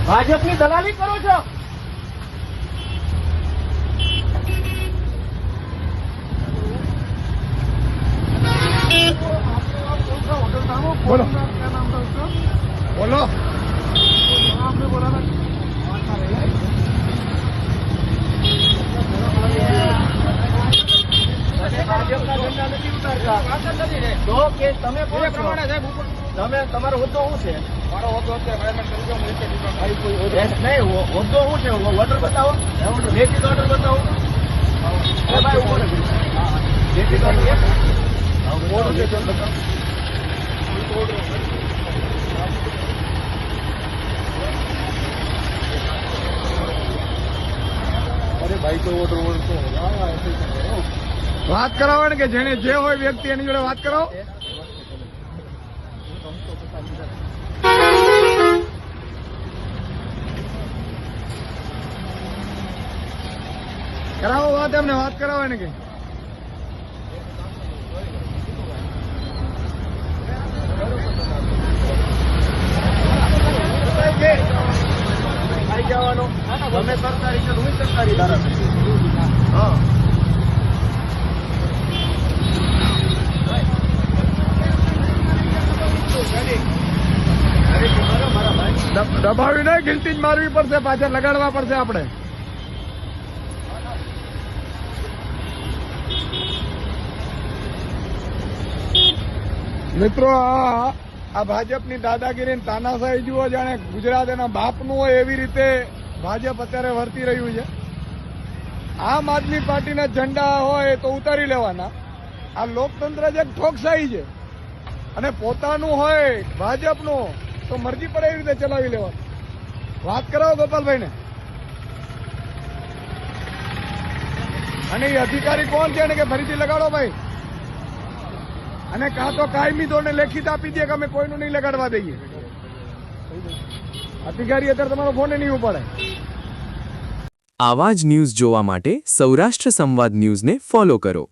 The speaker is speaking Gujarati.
ભાજપની દલાલી કરો છો? बोलो बोलो आपने बोला ना ભાજપના ઝંડા નથી ઉતારતા તો કે તમે કોણ છો? તમે તમારો હોદ્દો શું છે? મારો હોદ્દો છે નહીં, હોદ્દો શું છે? ઓર્ડર બતાવો, લેખિત ઓર્ડર બતાવો. ભાઈ ઉભો રહે. લેખિત ઓર્ડર મોડું છે બતાવો. અરે ભાઈ તો ઓર્ડર વાત કરાવો ને કે જેને જે હોય વ્યક્તિ એની જોડે વાત કરાવો. કરાવો વાત, એમને વાત કરાવો ને કે ખાઈ જવાનો તમે સરકારી છે, હું સરકારી ધારાસભ્ય. હા દબાવી નહીં, ગિલટી જ મારવી પડશે, પાછળ લગાડવા પડશે આપણે. મિત્રો આ ભાજપની દાદાગીરી તાનાશાહી જુઓ, જાણે ગુજરાત એના બાપનું હોય એવી રીતે ભાજપ અત્યારે વર્તી રહ્યું છે. આમ આદમી પાર્ટીના ઝંડા હોય તો ઉતારી લેવાના. આ લોકતંત્ર જ એક ઠોકશાહી છે અને પોતાનું હોય ભાજપનું તો મરજી પડે એવી રીતે ચલાવી લેવાનું. વાત કરાવો ગોપાલભાઈને. અને એ અધિકારી કોણ છે ને કે ફરીથી લગાડો ભાઈ, અને કાં તો કાયમી ધોરણે લેખિત આપી દે કે અમે કોઈનું નહીં લગાડવા દઈએ. અધિકારી અત્યારે તમારો ફોન નહીં ઉપાડે. આવા જ ન્યૂઝ જોવા માટે સૌરાષ્ટ્ર સંવાદ ન્યૂઝને ફોલો કરો.